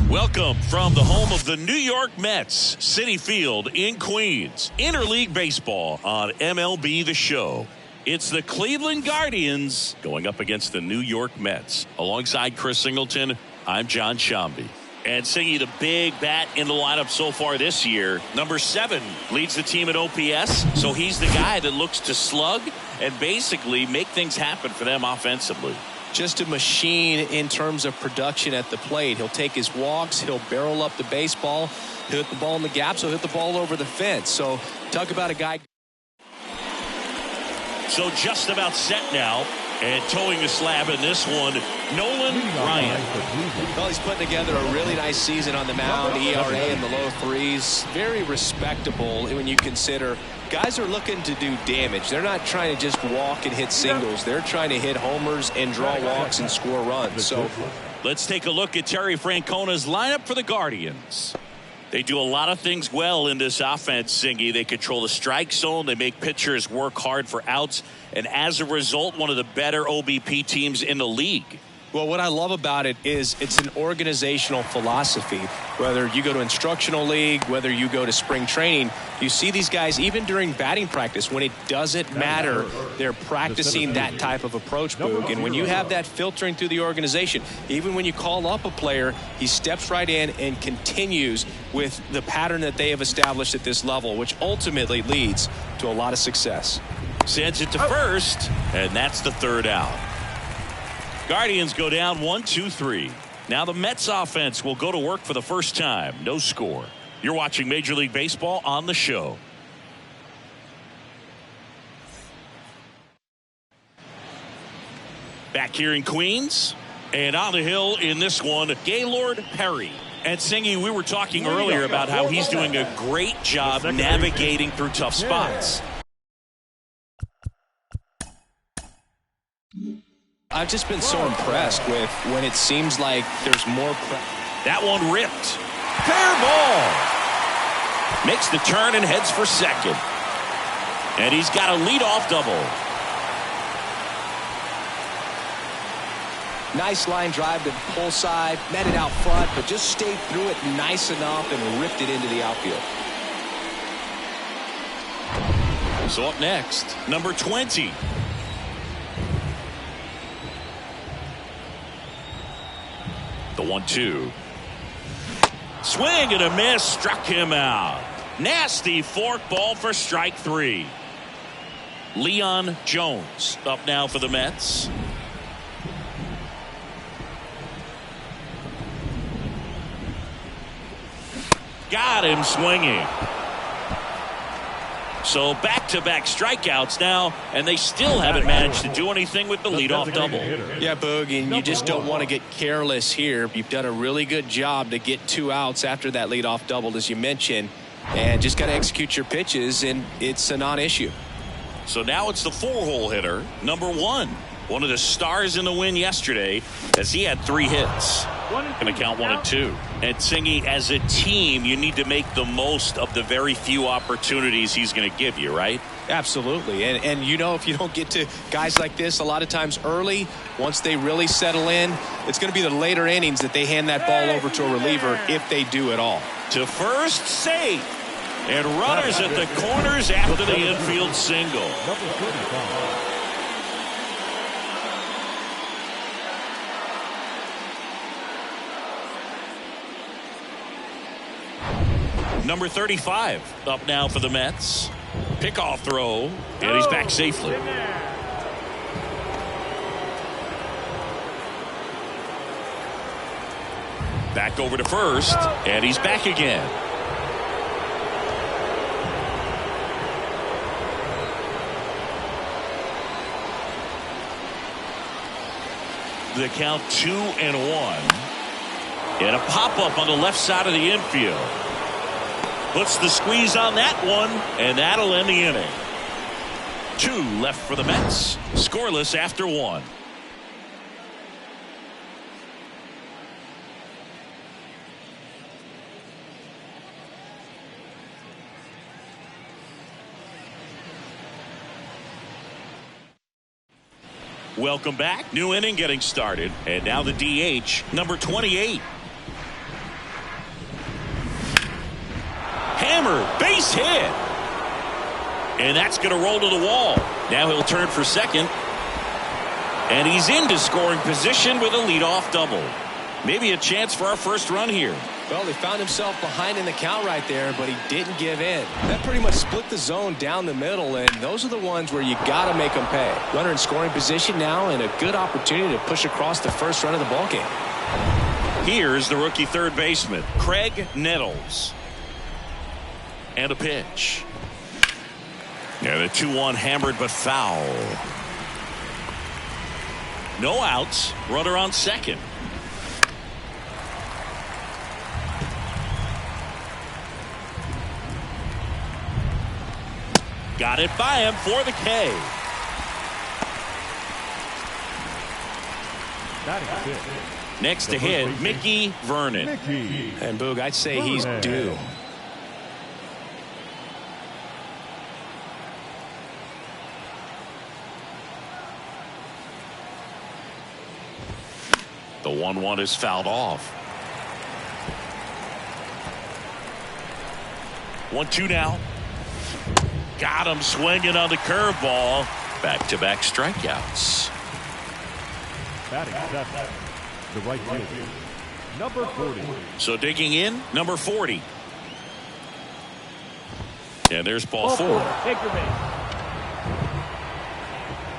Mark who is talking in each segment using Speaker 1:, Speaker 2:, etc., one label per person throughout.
Speaker 1: Welcome from the home of the New York Mets, Citi Field in Queens. Interleague baseball on MLB The Show. It's the Cleveland Guardians going up against the New York Mets. Alongside Chris Singleton, I'm John Shambi. And Singy, the big bat in the lineup so far this year. Number 7 leads the team at OPS, so he's the guy that looks to slug and basically make things happen for them offensively.
Speaker 2: Just a machine in terms of production at the plate. He'll take his walks, he'll barrel up the baseball, he'll hit the ball in the gaps, he'll hit the ball over the fence. So talk about a guy.
Speaker 1: So just about set now, and towing the slab in this one, Nolan Ryan.
Speaker 2: Well, he's putting together a really nice season on the mound. ERA in the low 3s. Very respectable when you consider guys are looking to do damage. They're not trying to just walk and hit singles. They're trying to hit homers and draw walks and score runs. So
Speaker 1: let's take a look at Terry Francona's lineup for the Guardians. They do a lot of things well in this offense, Singy. They control the strike zone. They make pitchers work hard for outs. And as a result, one of the better OBP teams in the league.
Speaker 2: Well, what I love about it is it's an organizational philosophy. Whether you go to instructional league, whether you go to spring training, you see these guys even during batting practice when it doesn't matter. They're practicing that type of approach, Boog. And when you have that filtering through the organization, even when you call up a player, he steps right in and continues with the pattern that they have established at this level, which ultimately leads to a lot of success.
Speaker 1: Sends it to first, and that's the third out. Guardians go down 1-2-3. Now the Mets offense will go to work for the first time. No score. You're watching Major League Baseball on The Show. Back here in Queens, and on the hill in this one, Gaylord Perry. And Singy, we were talking earlier about how he's doing a great job navigating through tough spots.
Speaker 2: I've just been so impressed with when it seems like there's more.
Speaker 1: That one ripped. Fair ball. Makes the turn and heads for second. And he's got a leadoff double.
Speaker 2: Nice line drive to the pull side, met it out front, but just stayed through it nice enough and ripped it into the outfield.
Speaker 1: So up next, number 20. The 1-2. Swing and a miss, struck him out. Nasty fork ball for strike 3. Leon Jones up now for the Mets. Got him swinging. So back-to-back strikeouts now, and they still haven't managed to do anything with the leadoff double.
Speaker 2: Yeah, Boog, and you just don't want to get careless here. You've done a really good job to get 2 outs after that leadoff double, as you mentioned, and just got to execute your pitches, and it's a non-issue.
Speaker 1: So now it's the 4-hole hitter, number 1. One of the stars in the win yesterday, as he had 3 hits. Going to count 1 and 2. And Singy, as a team, you need to make the most of the very few opportunities he's going to give you, right?
Speaker 2: Absolutely. And you know, if you don't get to guys like this a lot of times early, once they really settle in, it's going to be the later innings that they hand that ball over to a reliever, if they do at all.
Speaker 1: To first, safe. And runners at the corners after the infield single. Number 35 up now for the Mets. Pickoff throw, and he's back safely. Back over to first, and he's back again. The count 2-1. And a pop-up on the left side of the infield. Puts the squeeze on that one, and that'll end the inning. 2 left for the Mets. Scoreless after 1. Welcome back. New inning getting started. And now the DH, number 28. hammer, base hit. And that's going to roll to the wall. Now he'll turn for second. And he's into scoring position with a leadoff double. Maybe a chance for our first run here.
Speaker 2: Well, he found himself behind in the count right there, but he didn't give in. That pretty much split the zone down the middle, and those are the ones where you got to make them pay. Runner in scoring position now, and a good opportunity to push across the first run of the ballgame.
Speaker 1: Here's the rookie third baseman, Craig Nettles. And a pitch. And a 2-1 hammered but foul. No outs. Runner on second. Got it by him for the K. Next to hit, Mickey Vernon.
Speaker 2: And Boog, I'd say he's due.
Speaker 1: The 1-1 is fouled off. 1-2 now. Got him swinging on the curveball. Back-to-back strikeouts.
Speaker 3: Batting seventh, the right fielder, number 40.
Speaker 1: So digging in, number 40. And there's ball 4.
Speaker 3: Take your base.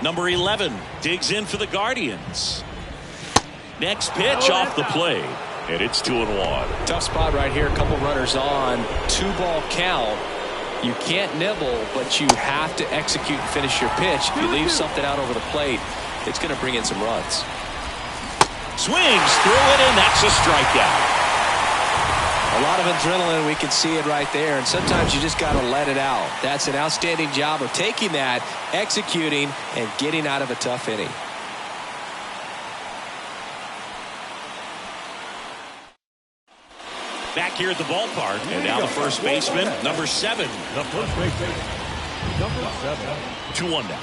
Speaker 1: Number 11 digs in for the Guardians. Next pitch off the plate. And it's 2-1.
Speaker 2: Tough spot right here. A couple runners on. 2-ball count. You can't nibble, but you have to execute and finish your pitch. If you leave something out over the plate, it's going to bring in some runs.
Speaker 1: Swings through it, and that's a strikeout.
Speaker 2: A lot of adrenaline. We can see it right there. And sometimes you just got to let it out. That's an outstanding job of taking that, executing, and getting out of a tough inning.
Speaker 1: Back here at the ballpark, and now the first baseman, number 7.
Speaker 3: The first baseman, number 7.
Speaker 1: 2-1 now.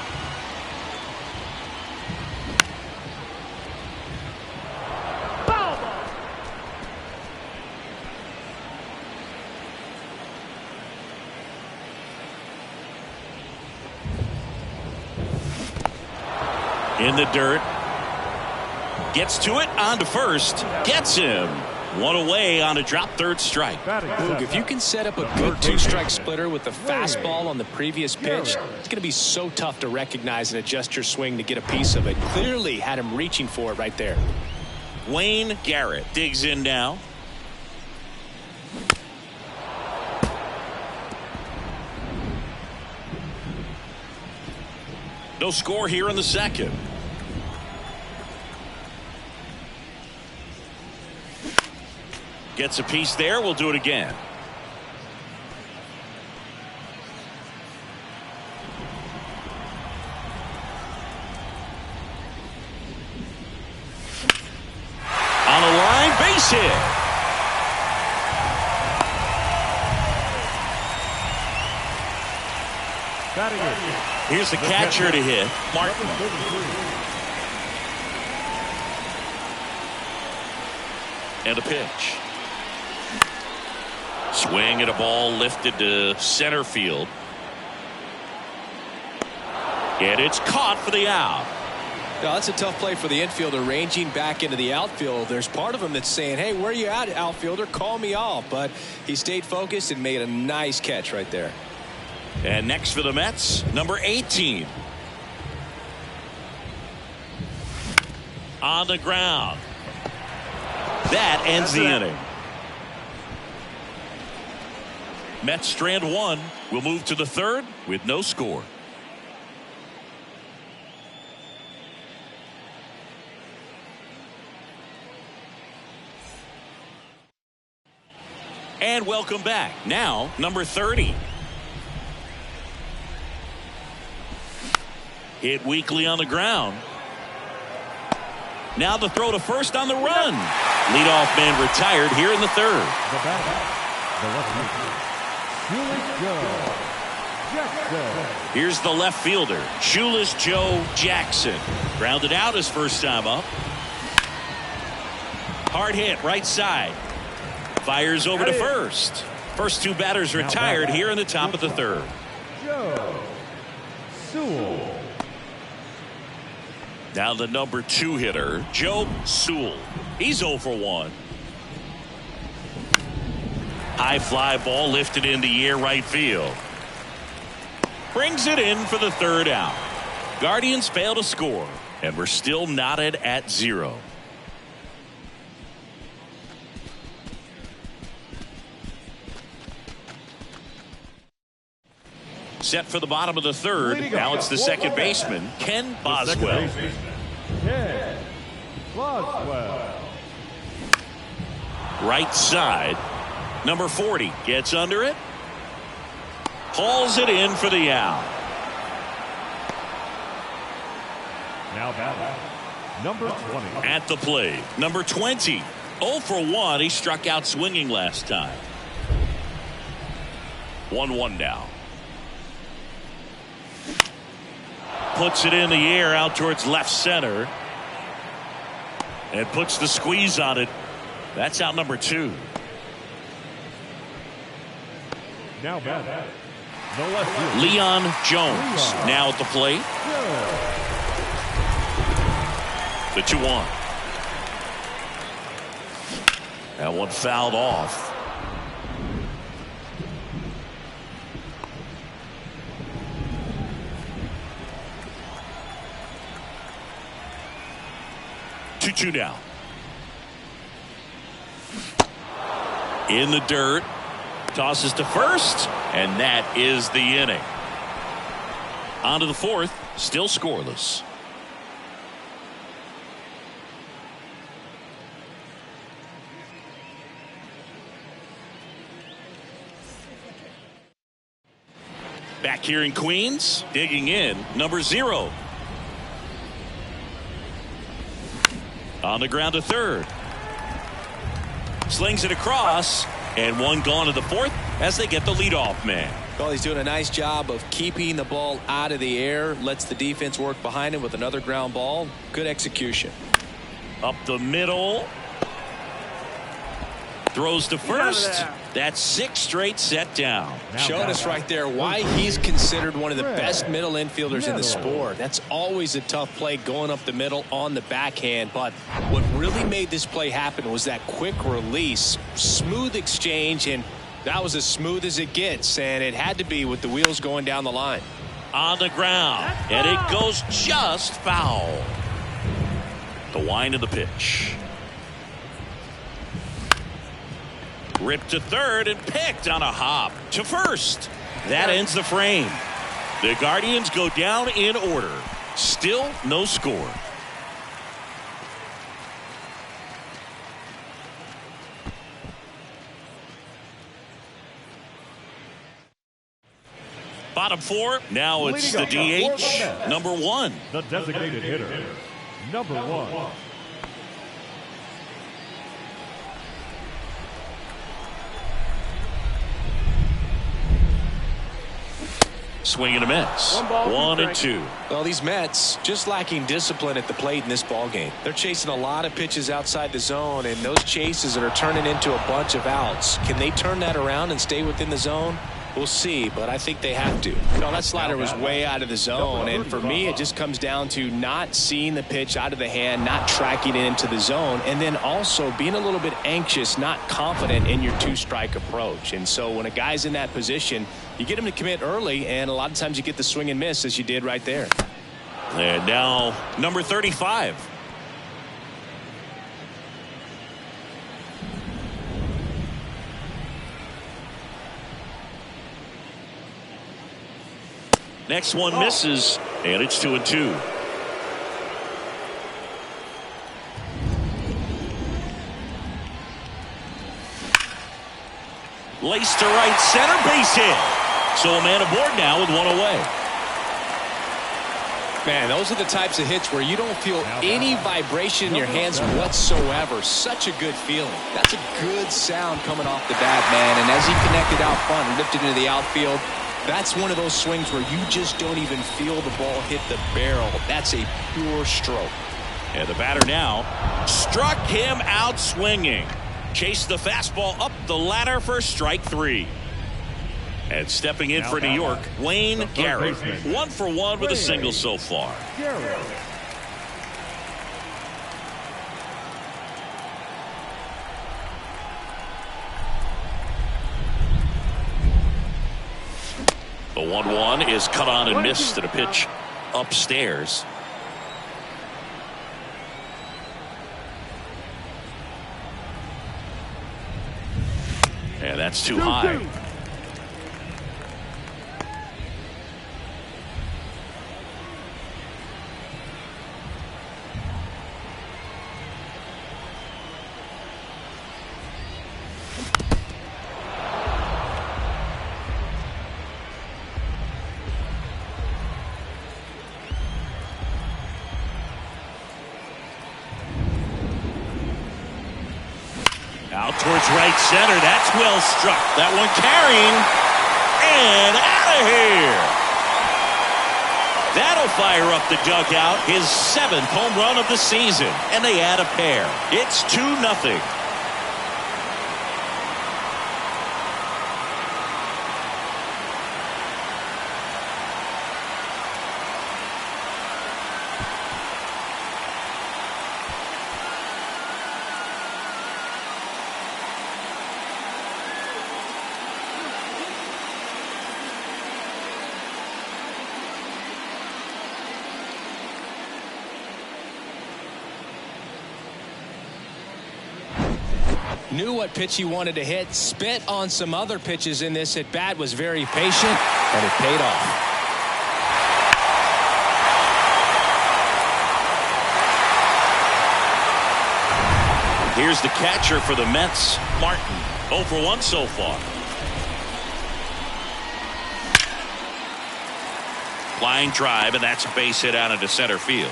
Speaker 1: In the dirt. Gets to it, on to first. Gets him. One away on a drop third strike.
Speaker 2: Boog, if you can set up a good 2-strike splitter with the fastball on the previous pitch, it's going to be so tough to recognize and adjust your swing to get a piece of it. Clearly had him reaching for it right there.
Speaker 1: Wayne Garrett digs in now. No score here in the second. Gets a piece there. We'll do it again. On a line, base hit. Here's the catcher to hit, Martin. And a pitch. Swing at a ball lifted to center field. And it's caught for the out.
Speaker 2: Now, that's a tough play for the infielder ranging back into the outfield. There's part of him that's saying, hey, where you at, outfielder? Call me off. But he stayed focused and made a nice catch right there.
Speaker 1: And next for the Mets, number 18. On the ground. That ends the inning. Mets strand 1. We'll move to the third with no score. And welcome back. Now, number 30. Hit weakly on the ground. Now the throw to first on the run. Leadoff man retired here in the third.
Speaker 3: The batter, the left fielder,
Speaker 1: Here's the left fielder, Shoeless Joe Jackson. Grounded out his first time up. Hard hit right side. Fires over to first. First two batters retired here in the top of the third.
Speaker 3: Joe Sewell.
Speaker 1: Now the number 2 hitter, Joe Sewell. He's 0 for 1. High fly ball lifted in the air right field. Brings it in for the third out. Guardians fail to score, and we're still knotted at 0. Set for the bottom of the third. Now it's the second baseman, Ken Boswell.
Speaker 3: Ken Boswell.
Speaker 1: Right side. Number 40 gets under it. Hauls it in for the out.
Speaker 3: Now batting, number 20.
Speaker 1: At the plate, number 20. 0 for 1. He struck out swinging last time. 1-1 now. Puts it in the air out towards left center. And puts the squeeze on it. That's out number 2.
Speaker 3: Now batting, the left field.
Speaker 1: Leon Jones now at the plate. The 2-1. That one fouled off. Two now. In the dirt. Tosses to first. And that is the inning. On to the fourth. Still scoreless. Back here in Queens, digging in, number 0. On the ground to third. Slings it across, and one gone to the fourth as they get the leadoff man.
Speaker 2: Well, he's doing a nice job of keeping the ball out of the air, lets the defense work behind him with another ground ball. Good execution.
Speaker 1: Up the middle. Throws to first. That's 6 straight set down.
Speaker 2: Showing us right there why he's considered one of the best middle infielders in the sport. That's always a tough play going up the middle on the backhand. But what really made this play happen was that quick release, smooth exchange, and that was as smooth as it gets. And it had to be with the wheels going down the line.
Speaker 1: On the ground. And it goes just foul. The wind of the pitch. Ripped to third and picked on a hop to first. That ends the frame. The Guardians go down in order. Still no score. Bottom 4. Now it's the DH. Number 1.
Speaker 3: The designated hitter, number 1.
Speaker 1: Swing and a miss. 1-2.
Speaker 2: Well, these Mets just lacking discipline at the plate in this ballgame. They're chasing a lot of pitches outside the zone, and those chases are turning into a bunch of outs. Can they turn that around and stay within the zone? We'll see, but I think they have to. No, that slider was way out of the zone, and for me, it just comes down to not seeing the pitch out of the hand, not tracking it into the zone, and then also being a little bit anxious, not confident in your 2-strike approach. And so when a guy's in that position, you get him to commit early, and a lot of times you get the swing and miss, as you did right there.
Speaker 1: And now number 35. Next one misses, and it's 2-2. Laced to right center, base hit. So a man aboard now with one away.
Speaker 2: Man, those are the types of hits where you don't feel any vibration in your hands whatsoever. Such a good feeling. That's a good sound coming off the bat, man. And as he connected out front and lifted into the outfield, that's one of those swings where you just don't even feel the ball hit the barrel. That's a pure stroke.
Speaker 1: And the batter now struck him out swinging. Chase the fastball up the ladder for strike 3. And stepping in for New York, Wayne Garrett. 1 for 1 with a single so far. The 1-1 is cut on and missed at a pitch upstairs. And that's too high. Out towards right center. That's well struck. That one carrying. And out of here. That'll fire up the dugout. His 7th home run of the season. And they add a pair. It's 2-0.
Speaker 2: Knew what pitch he wanted to hit, spit on some other pitches in this at bat, was very patient, and it paid off.
Speaker 1: Here's the catcher for the Mets, Martin. 0 for 1 so far. Line drive, and that's a base hit out into center field.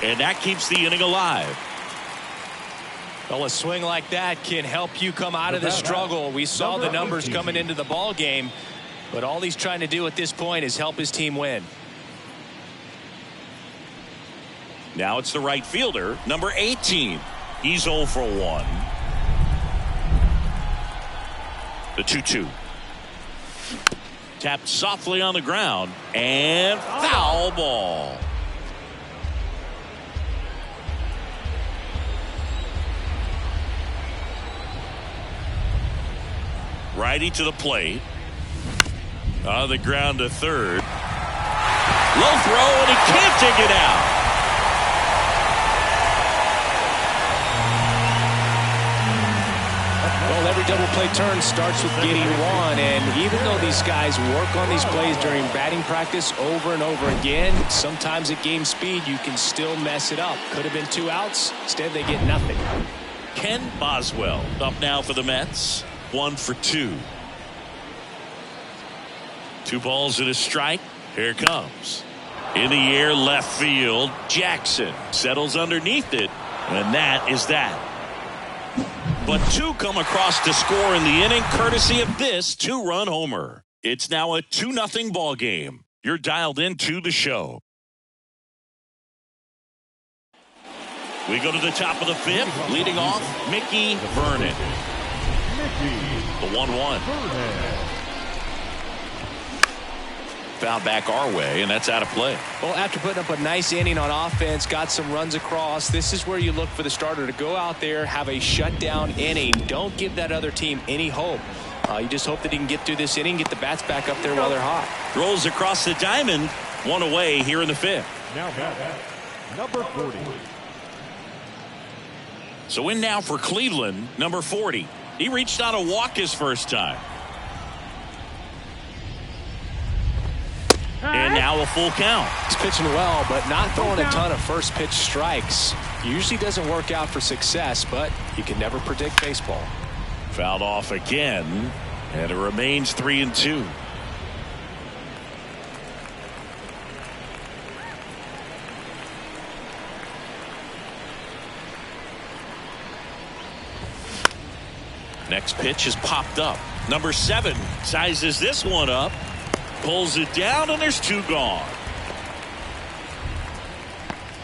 Speaker 1: And that keeps the inning alive.
Speaker 2: Well, a swing like that can help you come out of the struggle. We saw the numbers coming into the ball game, but all he's trying to do at this point is help his team win.
Speaker 1: Now it's the right fielder, number 18. He's 0 for 1. The 2-2. Tapped softly on the ground, and foul ball. Righty to the plate. On the ground to third. Low throw, and he can't take it out.
Speaker 2: Well, every double play turn starts with getting one, and even though these guys work on these plays during batting practice over and over again, sometimes at game speed you can still mess it up. Could have been 2 outs. Instead, they get nothing.
Speaker 1: Ken Boswell up now for the Mets. 1 for 2. 2 balls and a strike. Here it comes. In the air, left field. Jackson settles underneath it, and that is that. But 2 come across to score in the inning, courtesy of this 2-run homer. It's now a 2-0 ball game. You're dialed into the show. We go to the top of the 5th. Leading off, Mickey Vernon. The 1-1. Foul back our way, and that's out of play.
Speaker 2: Well, after putting up a nice inning on offense, got some runs across, this is where you look for the starter to go out there, have a shutdown inning. Don't give that other team any hope. You just hope that he can get through this inning, get the bats back up there while they're hot.
Speaker 1: Rolls across the diamond, 1 away here in the 5th.
Speaker 3: Now bat, number 40.
Speaker 1: So in now for Cleveland, number 40. He reached out a walk his first time. And now a full count.
Speaker 2: He's pitching well, but not throwing a ton of first pitch strikes. Usually doesn't work out for success, but you can never predict baseball.
Speaker 1: Fouled off again, and it remains 3-2. Next pitch is popped up. Number 7 sizes this one up, pulls it down, and there's 2 gone.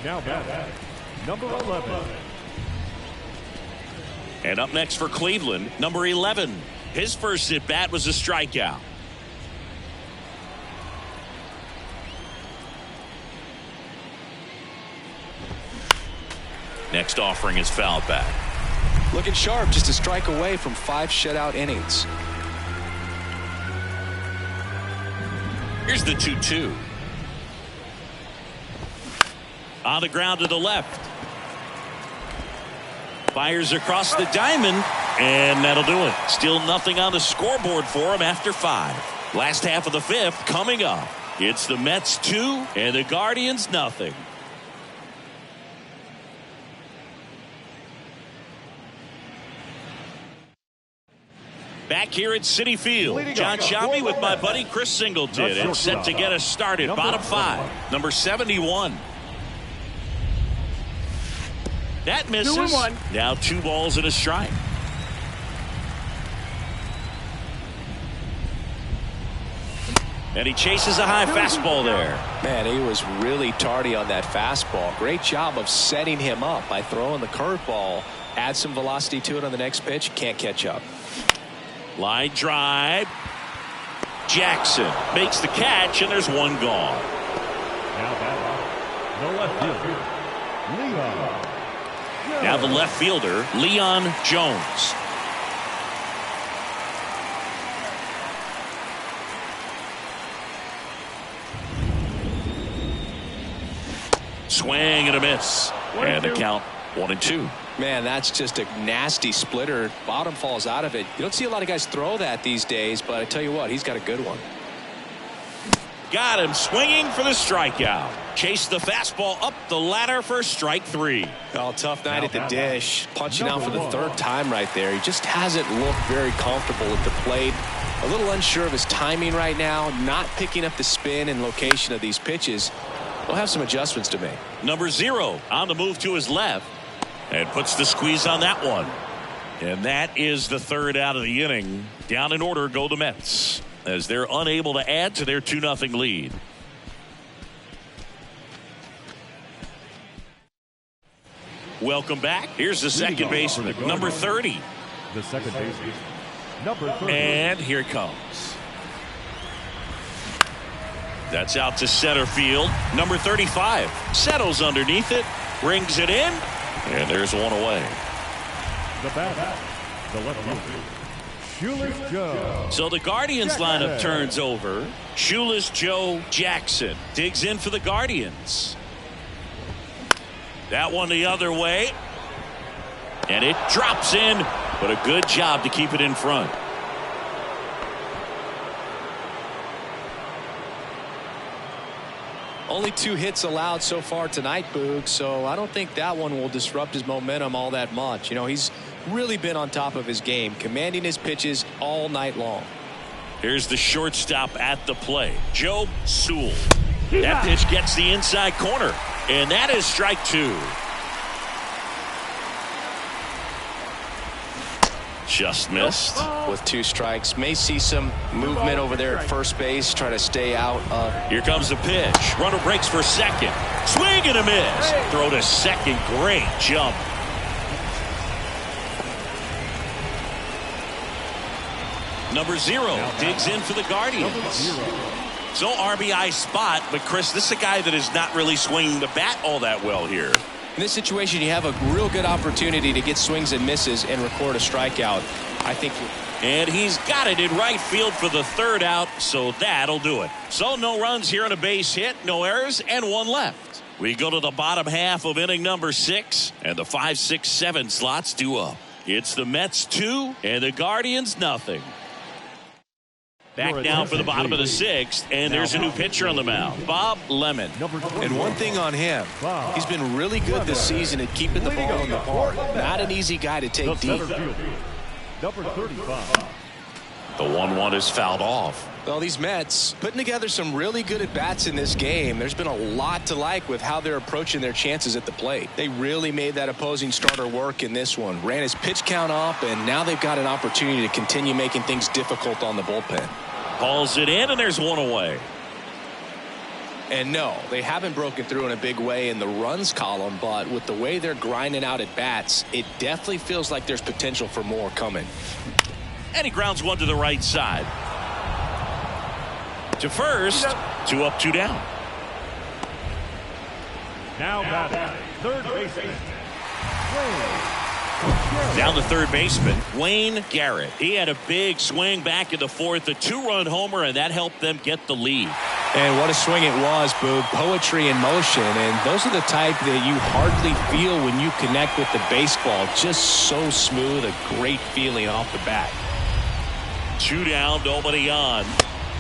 Speaker 3: Now bat, number 11.
Speaker 1: And up next for Cleveland, number 11. His first at bat was a strikeout. Next offering is fouled back.
Speaker 2: Looking sharp, just a strike away from 5 shutout innings.
Speaker 1: Here's the 2-2. On the ground to the left. Fires across the diamond, and that'll do it. Still nothing on the scoreboard for him after 5. Last half of the 5th coming up. It's the Mets 2 and the Guardians nothing. Back here at Citi Field, John Shammy with my buddy Chris Singleton, and set to get us started. Bottom 5, number 71. That misses.
Speaker 3: 2-1.
Speaker 1: Now 2 balls and a strike. And he chases a high fastball there.
Speaker 2: Man, he was really tardy on that fastball. Great job of setting him up by throwing the curveball. Add some velocity to it on the next pitch. Can't catch up.
Speaker 1: Line drive. Jackson makes the catch, and there's 1 gone.
Speaker 3: Now batting, the left fielder, Leon.
Speaker 1: Now the left fielder, Leon Jones. Swing and a miss. And the count 1-2.
Speaker 2: Man, that's just a nasty splitter. Bottom falls out of it. You don't see a lot of guys throw that these days, but I tell you what, he's got a good one.
Speaker 1: Got him swinging for the strikeout. Chase the fastball up the ladder for strike 3.
Speaker 2: Oh, tough night at the dish. Punching out for the 3rd time right there. He just hasn't looked very comfortable at the plate. A little unsure of his timing right now. Not picking up the spin and location of these pitches. We'll have some adjustments to make.
Speaker 1: Number 0 on the move to his left. And puts the squeeze on that one. And that is the 3rd out of the inning. Down in order go the Mets, as they're unable to add to their 2-0 lead. Welcome back. Here's the second baseman, number 30.
Speaker 3: The second baseman, number 30.
Speaker 1: And here it comes. That's out to center field. Number 35 settles underneath it, brings it in, and there's 1 away.
Speaker 3: The bat, the left fielder, Shoeless Joe.
Speaker 1: So the Guardians lineup turns over. Shoeless Joe Jackson digs in for the Guardians. That one the other way. And it drops in, but a good job to keep it in front.
Speaker 2: Only 2 hits allowed so far tonight, Boog, so I don't think that one will disrupt his momentum all that much. You know, he's really been on top of his game, commanding his pitches all night long.
Speaker 1: Here's the shortstop at the plate, Joe Sewell. That pitch gets the inside corner, and that is strike 2. Just missed.
Speaker 2: With 2 strikes, may see some movement over there at first base, try to stay out of.
Speaker 1: Here comes the pitch. Runner breaks for second. Swing and a miss. Throw to second. Great jump. Number 0 digs in for the Guardians. So RBI spot, but Chris, this is a guy that is not really swinging the bat all that well here.
Speaker 2: In this situation, you have a real good opportunity to get swings and misses and record a strikeout. I think.
Speaker 1: And he's got it in right field for the 3rd out, so that'll do it. So no runs here on a base hit, no errors, and 1 left. We go to the bottom half of inning number 6, and the 5, 6, 7 slots due up. It's the Mets 2 and the Guardians nothing. Back now for the bottom of the 6th, and there's a new pitcher on the mound, Bob Lemon.
Speaker 2: And one thing on him, he's been really good this season at keeping the ball in the park. Not an easy guy to take deep.
Speaker 3: Number 35.
Speaker 1: The 1-1 is fouled off.
Speaker 2: Well, these Mets putting together some really good at-bats in this game. There's been a lot to like with how they're approaching their chances at the plate. They really made that opposing starter work in this one. Ran his pitch count up, and now they've got an opportunity to continue making things difficult on the bullpen.
Speaker 1: Hauls it in, and there's 1 away.
Speaker 2: And no, they haven't broken through in a big way in the runs column, but with the way they're grinding out at bats, it definitely feels like there's potential for more coming.
Speaker 1: And he grounds one to the right side. To first, 2 up, 2 down.
Speaker 3: Now batting, third baseman,
Speaker 1: Down the third baseman, Wayne Garrett. He had a big swing back in the fourth, a 2-run homer, and that helped them get the lead.
Speaker 2: And what a swing it was, Boog. Poetry in motion, and those are the type that you hardly feel when you connect with the baseball. Just so smooth, a great feeling off the bat.
Speaker 1: 2 down, nobody on.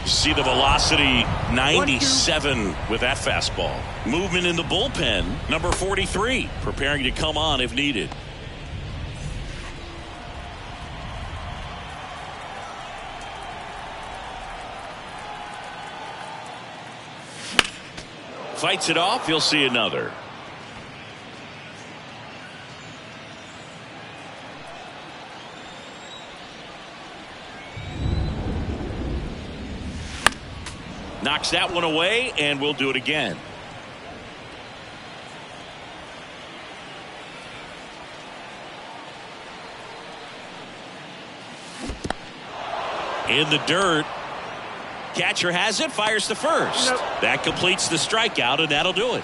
Speaker 1: You see the velocity, 97 with that fastball. Movement in the bullpen, number 43, preparing to come on if needed. Fights it off, you'll see another. Knocks that one away, and we'll do it again. In the dirt. Catcher has it, fires to first. Nope. That completes the strikeout, and that'll do it.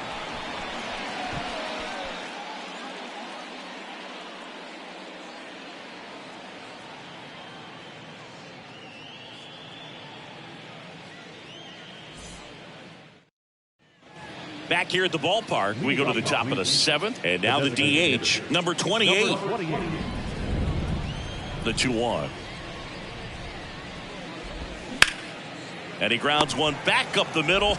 Speaker 1: Back here at the ballpark, we go to the top of the 7th, and now the DH, number 28. The 2-1. And he grounds one back up the middle.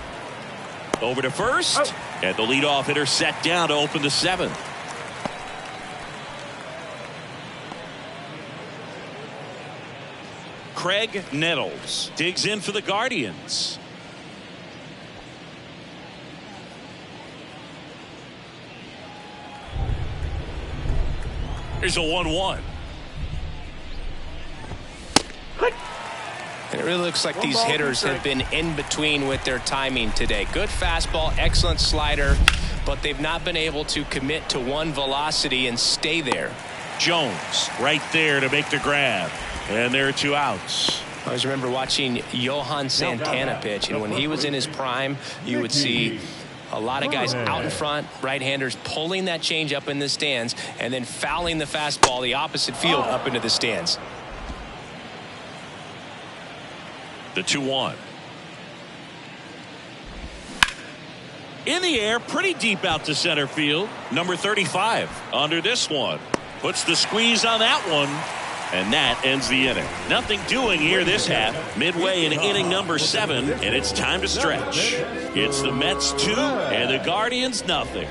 Speaker 1: Over to first. And the leadoff hitter set down to open the 7th. Craig Nettles digs in for the Guardians. Here's a 1-1.
Speaker 2: And it really looks like these hitters have been in between with their timing today. Good fastball, excellent slider, but they've not been able to commit to one velocity and stay there.
Speaker 1: Jones right there to make the grab. And there are 2 outs.
Speaker 2: I always remember watching Johan Santana pitch, and when he was in his prime, you would see a lot of guys out in front, right-handers pulling that change up in the stands and then fouling the fastball the opposite field up into the stands.
Speaker 1: The 2-1. In the air, pretty deep out to center field. Number 35 under this one. Puts the squeeze on that one. And that ends the inning. Nothing doing here this half. Midway in inning number 7, and it's time to stretch. It's the Mets 2 and the Guardians nothing.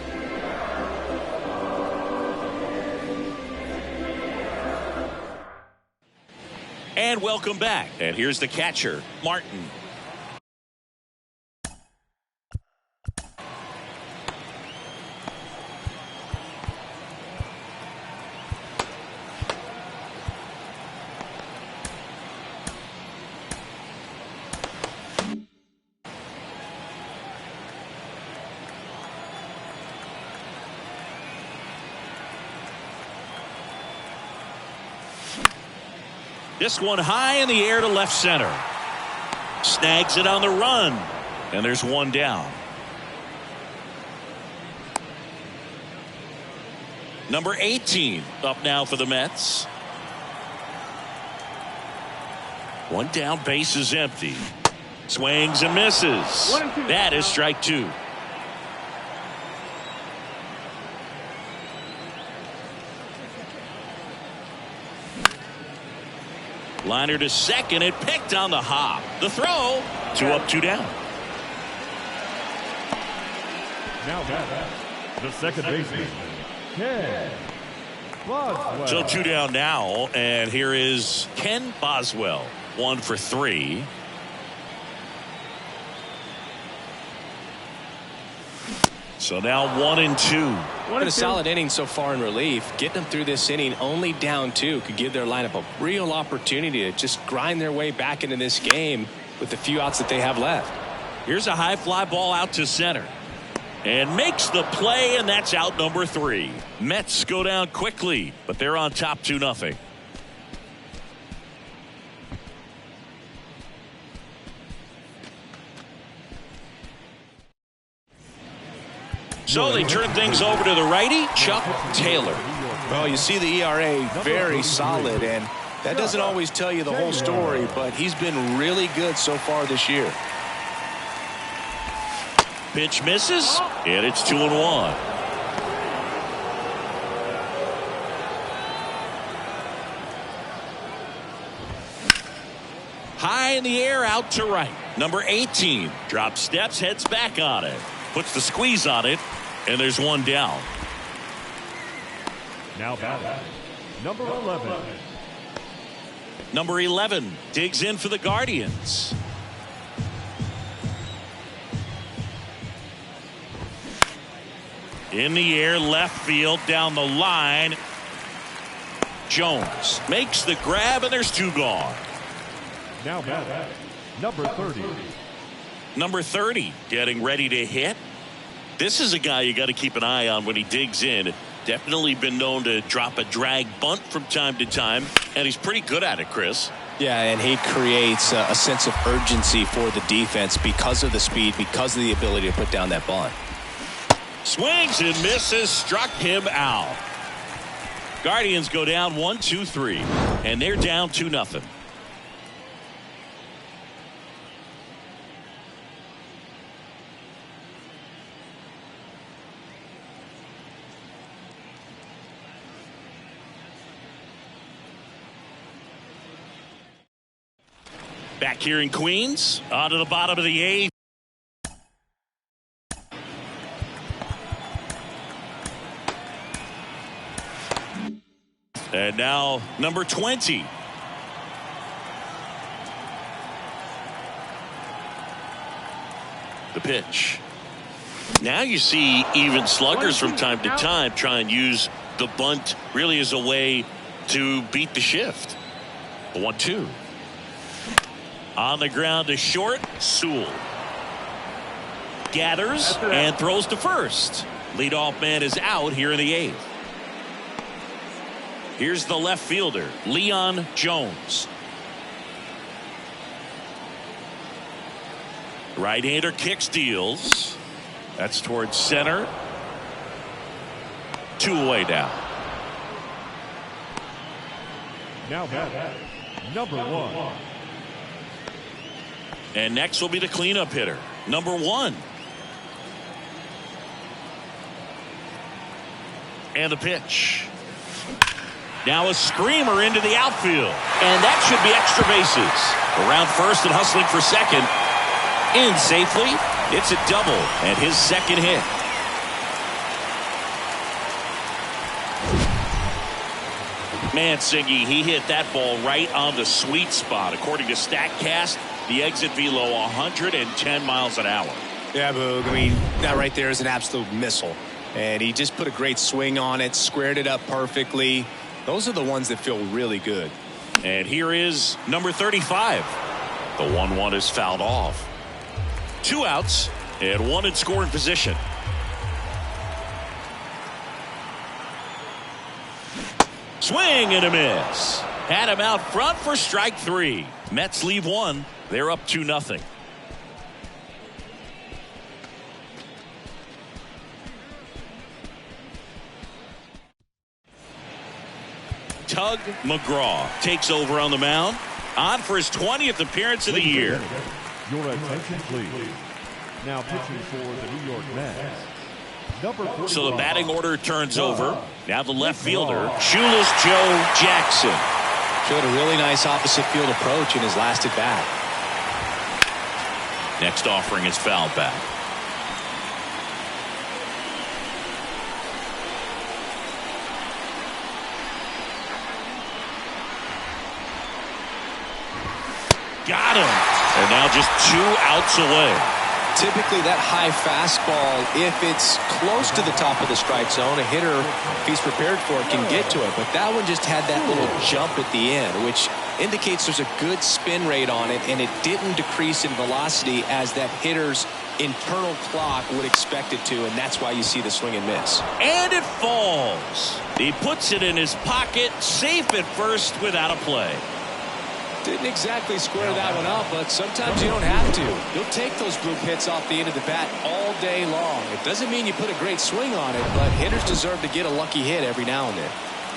Speaker 1: And welcome back. And here's the catcher, Martin. This one high in the air to left center. Snags it on the run. And there's 1 down. Number 18 up now for the Mets. 1 down, base is empty. Swings and misses. That is strike 2. Liner to second, it picked on the hop. The throw, 2 up, 2 down.
Speaker 3: Now the second baseman, Ken Boswell.
Speaker 1: So 2 down now, and here is Ken Boswell, 1 for 3. So now 1 and 2.
Speaker 2: What a solid inning so far in relief. Getting them through this inning only down 2 could give their lineup a real opportunity to just grind their way back into this game with the few outs that they have left.
Speaker 1: Here's a high fly ball out to center. And makes the play, and that's out number 3. Mets go down quickly, but they're on top 2-0. So they turn things over to the righty, Chuck Taylor.
Speaker 2: Well, you see the ERA very solid, and that doesn't always tell you the whole story, but he's been really good so far this year.
Speaker 1: Pitch misses, and it's 2-1. High in the air, out to right. Number 18 drops steps, heads back on it. Puts the squeeze on it, and there's one down.
Speaker 3: Now batting, number 11.
Speaker 1: Number 11 digs in for the Guardians. In the air, left field, down the line. Jones makes the grab, and there's 2 gone.
Speaker 3: Now batting, number 30.
Speaker 1: Number 30 getting ready to hit. This is a guy you got to keep an eye on when he digs in. Definitely been known to drop a drag bunt from time to time, and he's pretty good at it, Chris.
Speaker 2: Yeah, and he creates a sense of urgency for the defense because of the speed, because of the ability to put down that bunt.
Speaker 1: Swings and misses, struck him out. Guardians go down 1-2-3, and they're down 2-0. Back here in Queens, on to the bottom of the 8th. And now number 20. The pitch. Now you see even sluggers from time to time try and use the bunt really as a way to beat the shift. 1-2. On the ground to short, Sewell. Gathers and throws to first. Leadoff man is out here in the 8th. Here's the left fielder, Leon Jones. Right-hander kick steals. That's towards center. 2 away now.
Speaker 3: Now batting, number 1.
Speaker 1: And next will be the cleanup hitter, number 1. And the pitch. Now a screamer into the outfield. And that should be extra bases. Around first and hustling for second. In safely. It's a double and his second hit. Mansingy, he hit that ball right on the sweet spot. According to StatCast, the exit velo 110 miles an hour.
Speaker 2: Yeah, Boog. I mean, that right there is an absolute missile. And he just put a great swing on it, squared it up perfectly. Those are the ones that feel really good.
Speaker 1: And here is number 35. The 1-1 is fouled off. 2 outs and 1 in scoring position. Swing and a miss. Had him out front for strike 3. Mets leave 1. They're up 2-0. Tug McGraw takes over on the mound. On for his 20th appearance of the year.
Speaker 3: Your attention, please. Now pitching for the New York Mets.
Speaker 1: So the batting order turns over. Now the left fielder, Shoeless Joe Jackson.
Speaker 2: Showed a really nice opposite field approach in his last at bat.
Speaker 1: Next offering is fouled back. Got him. And now just 2 outs away.
Speaker 2: Typically that high fastball, if it's close to the top of the strike zone, a hitter, if he's prepared for it, can get to it. But that one just had that little jump at the end, which indicates there's a good spin rate on it, and it didn't decrease in velocity as that hitter's internal clock would expect it to, and that's why you see the swing and miss.
Speaker 1: And it falls. He puts it in his pocket, safe at first without a play.
Speaker 2: Didn't exactly square that one up, but sometimes you don't have to. You'll take those bloop hits off the end of the bat all day long. It doesn't mean you put a great swing on it, but hitters deserve to get a lucky hit every now and then.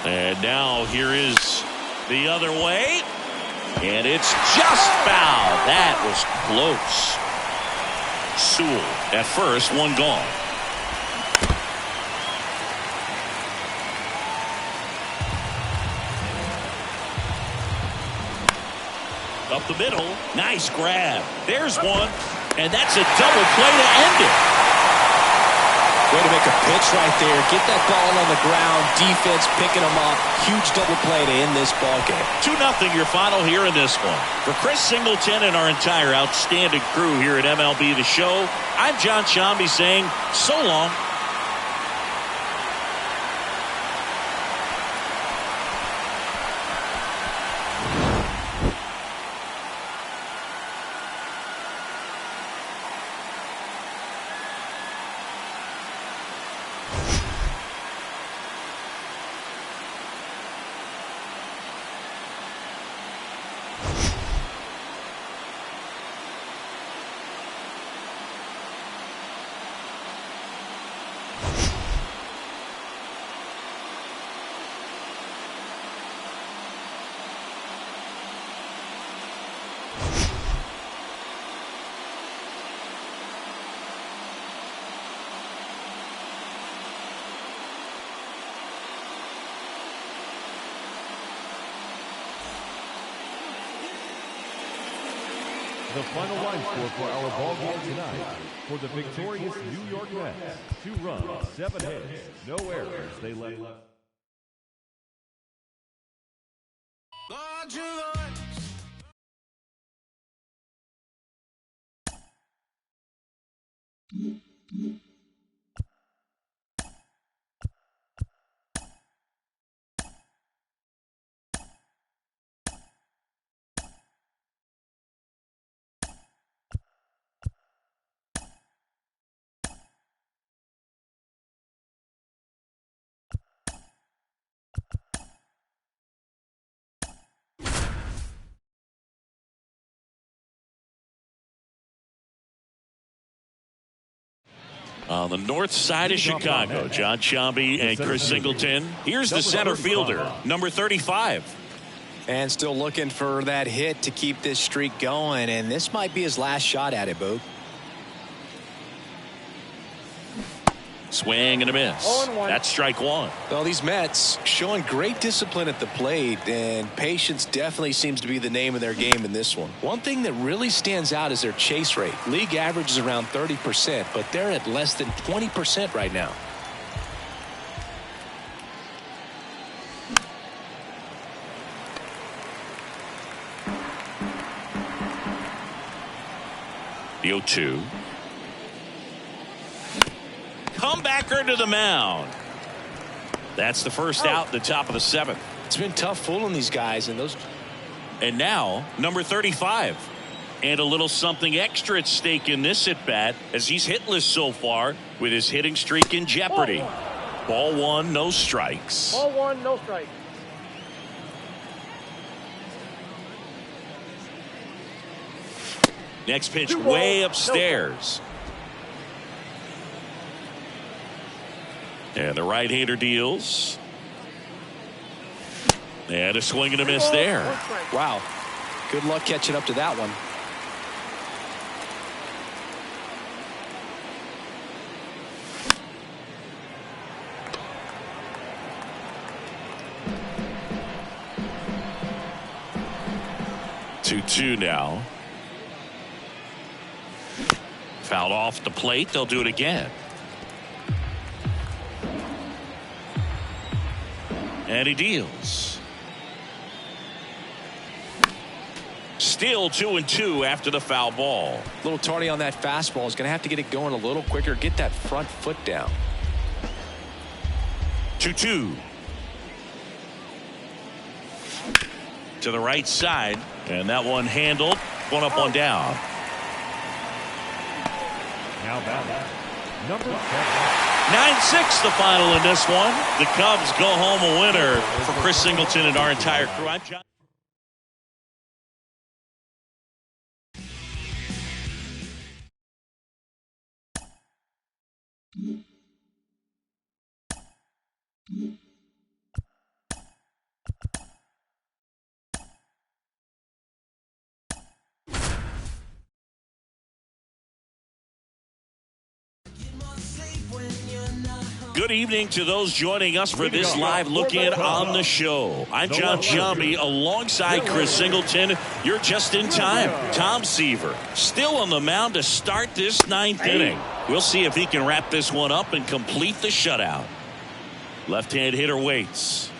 Speaker 1: And now here is the other way. And it's just foul. That was close. Sewell at first, one gone. Up the middle, nice grab. There's one, and that's a double play to end it.
Speaker 2: Way to make a pitch right there. Get that ball on the ground. Defense picking them up. Huge double play to end this ball game.
Speaker 1: 2-0 your final here in this one. For Chris Singleton and our entire outstanding crew here at MLB The Show, I'm John Shambi saying so long.
Speaker 3: The final line score for our ball game tonight. For the victorious New York Mets, 2 runs, 7 hits, no errors. They left. On the north side of Chicago, John Shambi and Chris Singleton. Here's the center fielder, number 35.
Speaker 2: And still looking for that hit to keep this streak going, and this might be his last shot at it, Boog.
Speaker 1: Swing and a miss. That's strike one.
Speaker 2: Well, these Mets showing great discipline at the plate, and patience definitely seems to be the name of their game in this one. One thing that really stands out is their chase rate. League average is around 30%, but they're at less than 20% right now.
Speaker 1: The 0-2. Comebacker to the mound. That's the first out, the top of the 7th.
Speaker 2: It's been tough fooling these guys, and those.
Speaker 1: And now, number 35. And a little something extra at stake in this at-bat, as he's hitless so far with his hitting streak in jeopardy. Ball 1, no strikes.
Speaker 4: Ball 1, no strikes.
Speaker 1: Next pitch way upstairs. And the right-hander deals. And a swing and a miss there.
Speaker 2: Wow. Good luck catching up to that one.
Speaker 1: Two now. Fouled off the plate. They'll do it again. And he deals. Still 2-2 after the foul ball.
Speaker 2: A little tardy on that fastball. Is going to have to get it going a little quicker. Get that front foot down.
Speaker 1: 2-2. to the right side, and that one handled. One up, one down.
Speaker 3: Now batting, number 7.
Speaker 1: 9-6 the final in this one. The Cubs go home a winner. For Chris Singleton and our entire crew, I'm John. Good evening to those joining us for this live look-in on the show. I'm John Giambi alongside Chris Singleton. You're just in time. Tom Seaver still on the mound to start this 9th inning. We'll see if he can wrap this one up and complete the shutout. Left-hand hitter waits.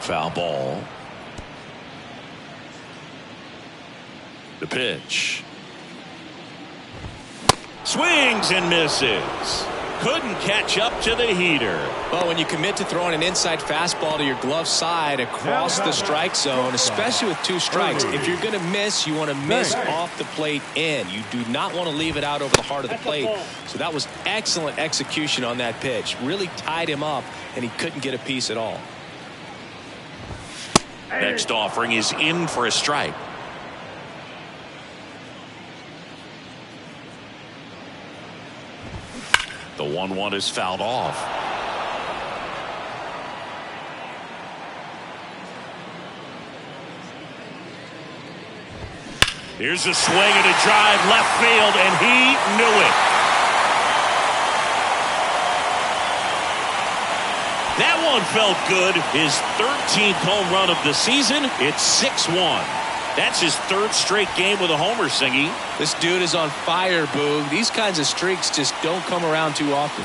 Speaker 1: Foul ball. The pitch. Swings and misses. Couldn't catch up to the heater.
Speaker 2: Well, when you commit to throwing an inside fastball to your glove side across the strike zone, especially with 2 strikes, if you're going to miss, you want to miss off the plate in. You do not want to leave it out over the heart of the plate. So that was excellent execution on that pitch. Really tied him up, and he couldn't get a piece at all.
Speaker 1: Next offering is in for a strike. The 1-1 is fouled off. Here's a swing and a drive left field, and he knew it. That one felt good. His 13th home run of the season. It's 6-1. That's his 3rd straight game with a homer, Singy.
Speaker 2: This dude is on fire, Boog. These kinds of streaks just don't come around too often.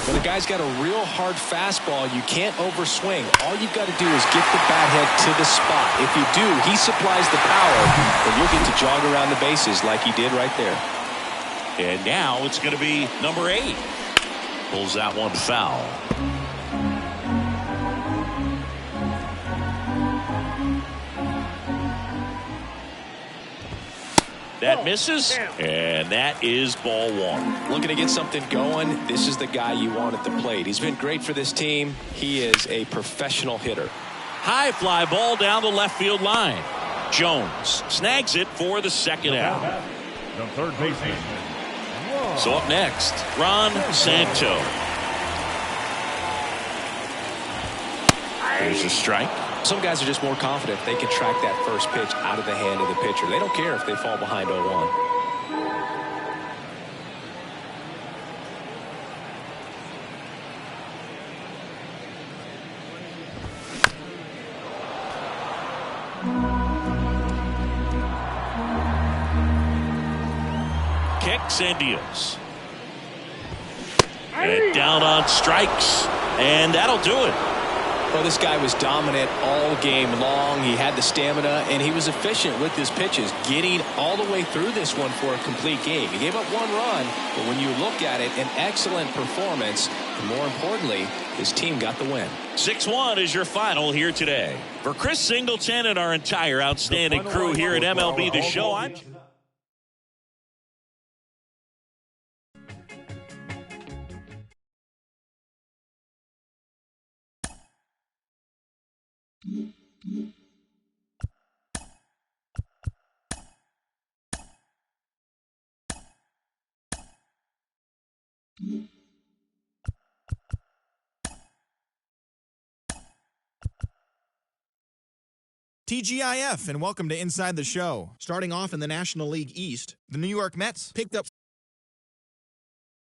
Speaker 2: When a guy's got a real hard fastball, you can't overswing. All you've got to do is get the bat head to the spot. If you do, he supplies the power, and you'll get to jog around the bases like he did right there.
Speaker 1: And now it's going to be number 8. Pulls that one foul. That misses, and that is ball 1.
Speaker 2: Looking to get something going. This is the guy you want at the plate. He's been great for this team. He is a professional hitter.
Speaker 1: High fly ball down the left field line. Jones snags it for the 2nd out.
Speaker 3: The 3rd baseman.
Speaker 1: So up next, Ron Santo. There's a strike.
Speaker 2: Some guys are just more confident they can track that first pitch out of the hand of the pitcher. They don't care if they fall behind 0-1.
Speaker 1: Kicks and deals. And down on strikes. And that'll do it.
Speaker 2: Well, this guy was dominant all game long. He had the stamina, and he was efficient with his pitches, getting all the way through this one for a complete game. He gave up 1 run, but when you look at it, an excellent performance. And more importantly, his team got the win.
Speaker 1: 6-1 is your final here today. For Chris Singleton and our entire outstanding crew here at MLB The Show, I'm...
Speaker 4: TGIF, and welcome to Inside the Show. Starting off in the National League East, the New York Mets picked up